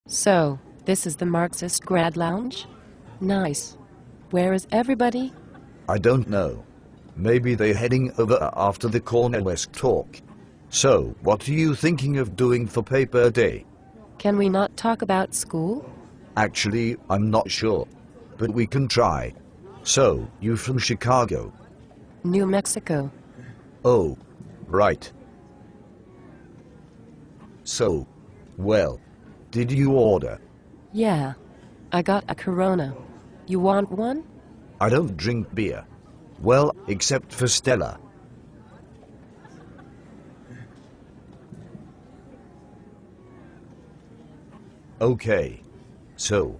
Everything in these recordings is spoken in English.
So, this is the Marxist grad lounge? Nice. Where is everybody? I don't know. Maybe they're heading over after the Cornelius talk. So, what are you thinking of doing for paper day? Can we not talk about school? Actually, I'm not sure. But we can try. So, you from Chicago? New Mexico. Oh, right. So, well, did you order? Yeah. I got a Corona. You want one? I don't drink beer. Well, except for Stella. Okay. So,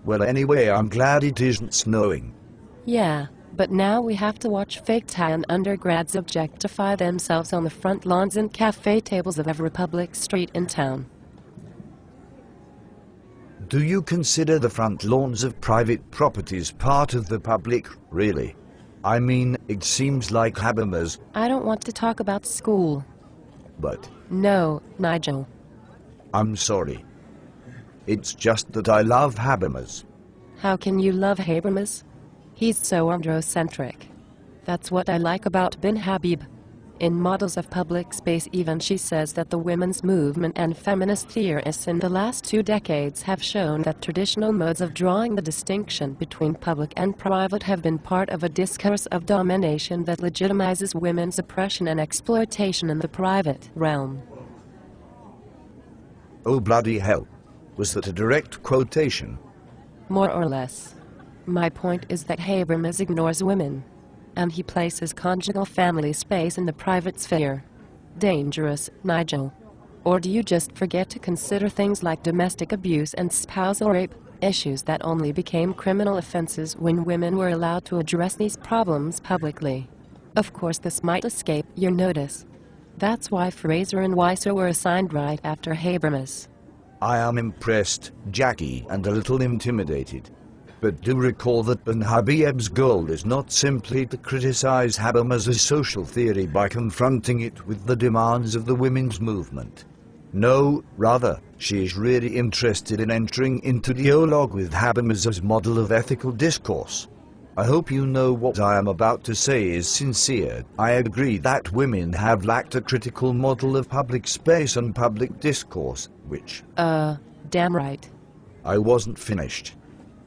well, anyway, I'm glad it isn't snowing. Yeah, but now we have to watch fake tan undergrads objectify themselves on the front lawns and cafe tables of every public street in town. Do you consider the front lawns of private properties part of the public, really? I mean, it seems like Habermas. I don't want to talk about school. But No, Nigel. I'm sorry. It's just that I love Habermas. How can you love Habermas? He's so androcentric. That's what I like about Bin Habib. In Models of Public Space even she says that the women's movement and feminist theorists in the last 2 decades have shown that traditional modes of drawing the distinction between public and private have been part of a discourse of domination that legitimizes women's oppression and exploitation in the private realm. Oh bloody hell. Was that a direct quotation? More or less. My point is that Habermas ignores women. And he places conjugal family space in the private sphere. Dangerous, Nigel. Or do you just forget to consider things like domestic abuse and spousal rape, issues that only became criminal offenses when women were allowed to address these problems publicly? Of course this might escape your notice. That's why Fraser and Weiser were assigned right after Habermas. I am impressed, Jackie, and a little intimidated. But do recall that Ben Habib's goal is not simply to criticize Habermas's social theory by confronting it with the demands of the women's movement. No, rather, she is really interested in entering into dialogue with Habermas's model of ethical discourse. I hope you know what I am about to say is sincere. I agree that women have lacked a critical model of public space and public discourse, which... damn right. I wasn't finished.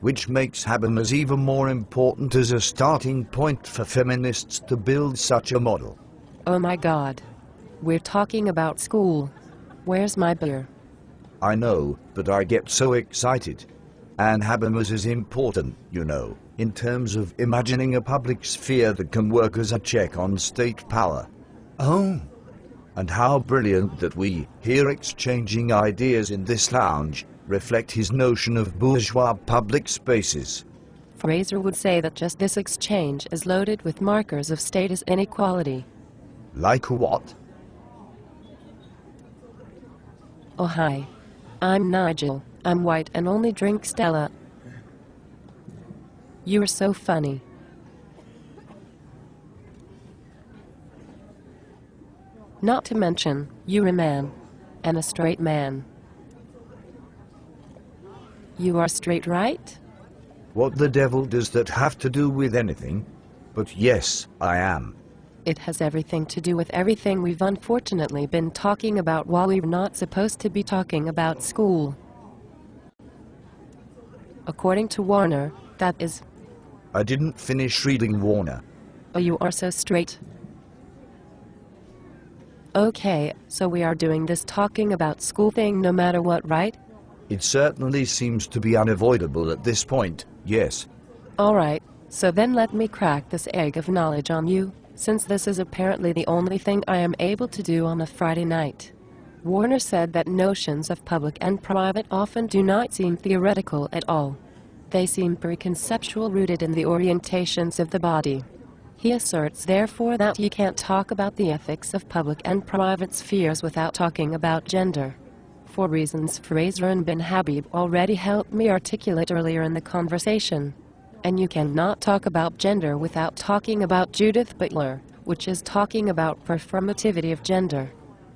Which makes Habermas even more important as a starting point for feminists to build such a model. Oh my God. We're talking about school. Where's my beer? I know, but I get so excited. And Habermas is important, you know, in terms of imagining a public sphere that can work as a check on state power. Oh. And how brilliant that we, here exchanging ideas in this lounge, reflect his notion of bourgeois public spaces. Fraser would say that just this exchange is loaded with markers of status inequality. Like what? Oh hi. I'm Nigel. I'm white and only drink Stella. You're so funny. Not to mention, you're a man. And a straight man. You are straight, right? What the devil does that have to do with anything? But yes, I am. It has everything to do with everything we've unfortunately been talking about while we're not supposed to be talking about school. According to Warner, that is... I didn't finish reading Warner. Oh, you are so straight. Okay, so we are doing this talking about school thing no matter what, right? It certainly seems to be unavoidable at this point, yes. Alright, so then let me crack this egg of knowledge on you, since this is apparently the only thing I am able to do on a Friday night. Warner said that notions of public and private often do not seem theoretical at all. They seem preconceptual, rooted in the orientations of the body. He asserts therefore that you can't talk about the ethics of public and private spheres without talking about gender. For reasons Fraser and Bin Habib already helped me articulate earlier in the conversation. And you cannot talk about gender without talking about Judith Butler, which is talking about performativity of gender.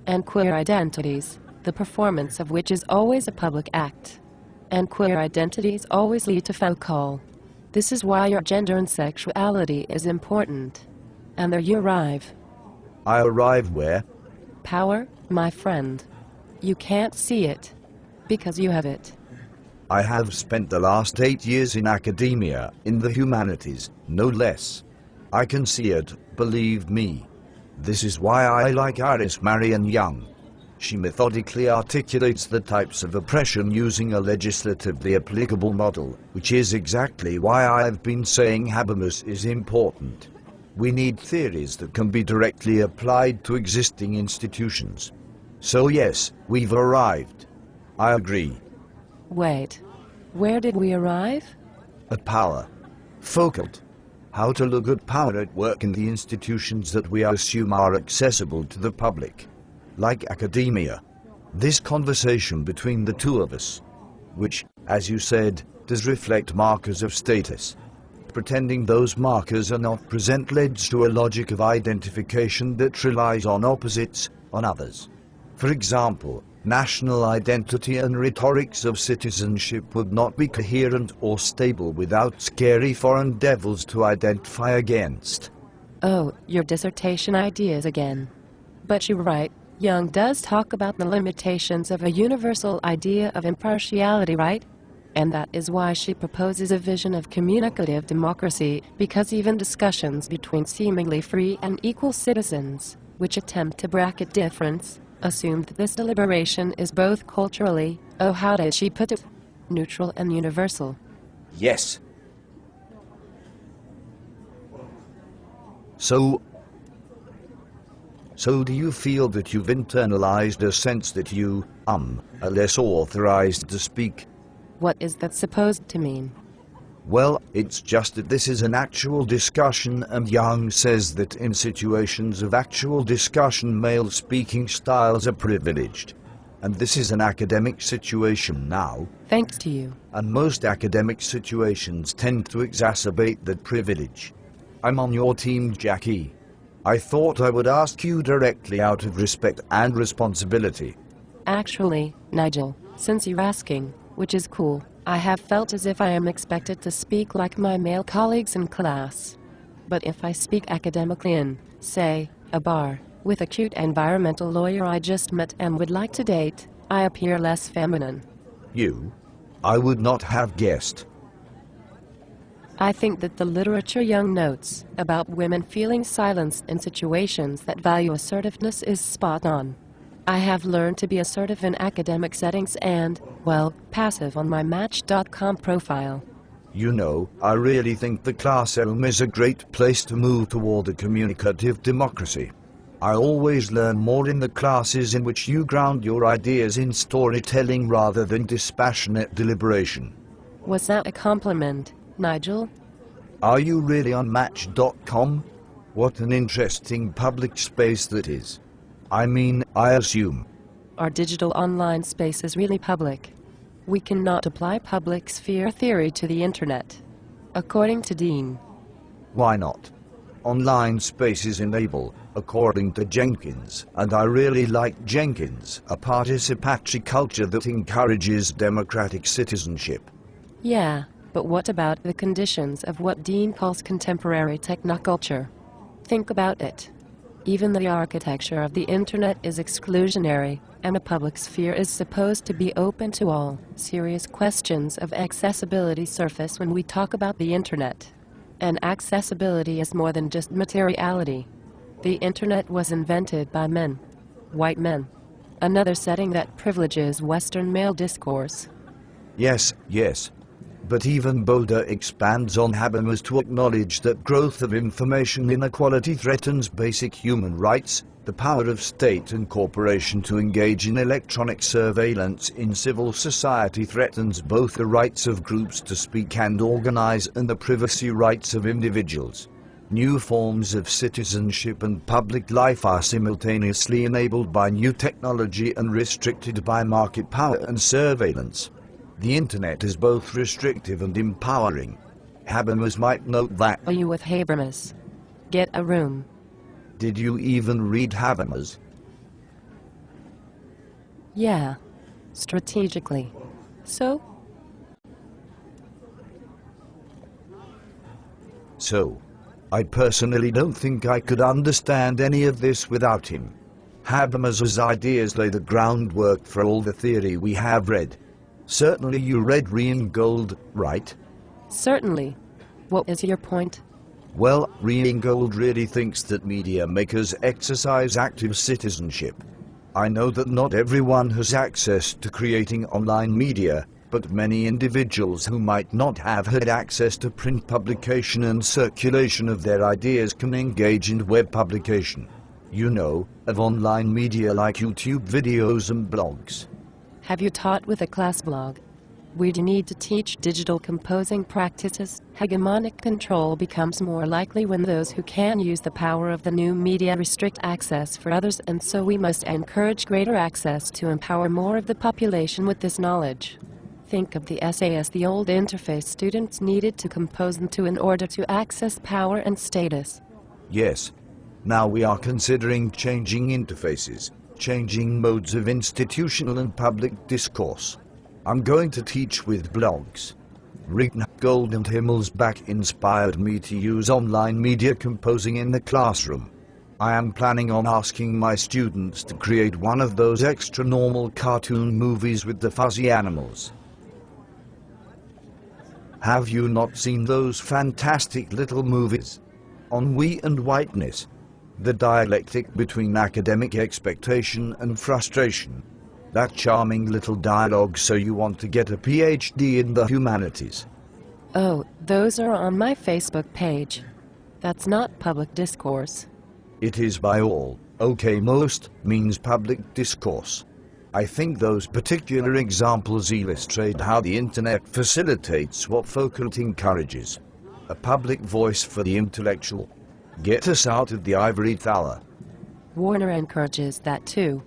And queer identities, the performance of which is always a public act. And queer identities always lead to foul call. This is why your gender and sexuality is important. And there you arrive. I arrive where? Power, my friend. You can't see it. Because you have it. I have spent the last 8 years in academia, in the humanities, no less. I can see it, believe me. This is why I like Iris Marion Young. She methodically articulates the types of oppression using a legislatively applicable model, which is exactly why I've been saying Habermas is important. We need theories that can be directly applied to existing institutions. So yes, we've arrived. I agree. Wait. Where did we arrive? At power. Focused. How to look at power at work in the institutions that we assume are accessible to the public. Like academia. This conversation between the two of us, which, as you said, does reflect markers of status. Pretending those markers are not present leads to a logic of identification that relies on opposites, on others. For example, national identity and rhetorics of citizenship would not be coherent or stable without scary foreign devils to identify against. Oh, your dissertation ideas again. But you're right, Young does talk about the limitations of a universal idea of impartiality, right? And that is why she proposes a vision of communicative democracy, because even discussions between seemingly free and equal citizens, which attempt to bracket difference, assume that this deliberation is both culturally, oh how did she put it, neutral and universal. Yes. So do you feel that you've internalized a sense that you, are less authorized to speak? What is that supposed to mean? Well, it's just that this is an actual discussion, and Young says that in situations of actual discussion male speaking styles are privileged. And this is an academic situation now. Thanks to you. And most academic situations tend to exacerbate that privilege. I'm on your team, Jackie. I thought I would ask you directly out of respect and responsibility. Actually, Nigel, since you're asking, which is cool, I have felt as if I am expected to speak like my male colleagues in class. But if I speak academically in, say, a bar, with a cute environmental lawyer I just met and would like to date, I appear less feminine. You? I would not have guessed. I think that the literature Young notes about women feeling silenced in situations that value assertiveness is spot on. I have learned to be assertive in academic settings and, well, passive on my Match.com profile. You know, I really think the classroom is a great place to move toward a communicative democracy. I always learn more in the classes in which you ground your ideas in storytelling rather than dispassionate deliberation. Was that a compliment, Nigel? Are you really on Match.com? What an interesting public space that is. I mean, I assume. Our digital online space is really public. We cannot apply public sphere theory to the internet. According to Dean. Why not? Online spaces enable, according to Jenkins, and I really like Jenkins, a participatory culture that encourages democratic citizenship. Yeah, but what about the conditions of what Dean calls contemporary technoculture? Think about it. Even the architecture of the internet is exclusionary, and a public sphere is supposed to be open to all. Serious questions of accessibility surface when we talk about the internet. And accessibility is more than just materiality. The internet was invented by men. White men. Another setting that privileges Western male discourse. Yes. But even bolder expands on Habermas to acknowledge that growth of information inequality threatens basic human rights, the power of state and corporation to engage in electronic surveillance in civil society threatens both the rights of groups to speak and organize and the privacy rights of individuals. New forms of citizenship and public life are simultaneously enabled by new technology and restricted by market power and surveillance. The internet is both restrictive and empowering. Habermas might note that. Are you with Habermas? Get a room. Did you even read Habermas? Yeah. Strategically. So, So, I personally don't think I could understand any of this without him. Habermas's ideas lay the groundwork for all the theory we have read. Certainly you read Reingold, right? Certainly. What is your point? Well, Reingold really thinks that media makers exercise active citizenship. I know that not everyone has access to creating online media, but many individuals who might not have had access to print publication and circulation of their ideas can engage in web publication. You know, of online media like YouTube videos and blogs. Have you taught with a class blog? We do need to teach digital composing practices. Hegemonic control becomes more likely when those who can use the power of the new media restrict access for others, and so we must encourage greater access to empower more of the population with this knowledge. Think of the essay as the old interface students needed to compose into in order to access power and status. Yes. Now we are considering changing interfaces, changing modes of institutional and public discourse. I'm going to teach with blogs. Reingold and Himmelsbach inspired me to use online media composing in the classroom. I am planning on asking my students to create one of those extra normal cartoon movies with the fuzzy animals. Have you not seen those fantastic little movies? Ennui and whiteness. The dialectic between academic expectation and frustration. That charming little dialogue so you want to get a PhD in the humanities. Oh, those are on my Facebook page. That's not public discourse. It is by all. Okay, most means public discourse. I think those particular examples illustrate how the internet facilitates what Foucault encourages. A public voice for the intellectual. Get us out of the ivory tower. Warner encourages that too.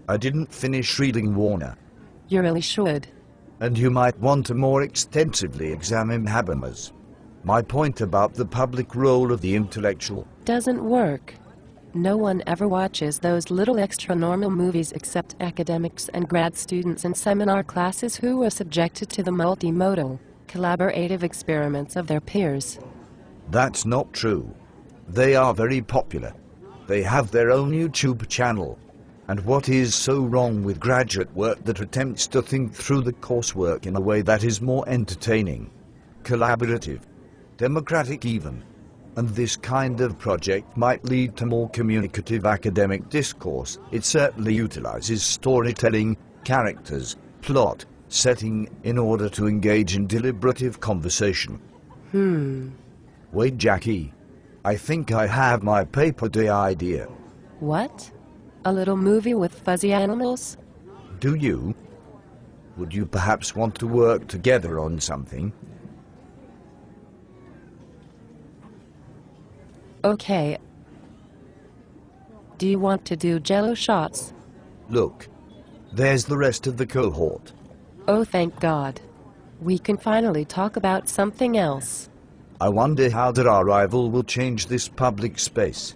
I didn't finish reading Warner. You really should. And you might want to more extensively examine Habermas. My point about the public role of the intellectual Doesn't work. No one ever watches those little extra normal movies except academics and grad students in seminar classes who are subjected to the multimodal, collaborative experiments of their peers. That's not true. They are very popular. They have their own YouTube channel. And what is so wrong with graduate work that attempts to think through the coursework in a way that is more entertaining, collaborative, democratic even? And this kind of project might lead to more communicative academic discourse. It certainly utilizes storytelling, characters, plot, setting in order to engage in deliberative conversation. Wait, Jackie. I think I have my paper day idea. What? A little movie with fuzzy animals? Do you? Would you perhaps want to work together on something? Okay. Do you want to do jello shots? Look, there's the rest of the cohort. Oh, thank God. We can finally talk about something else. I wonder how their arrival will change this public space.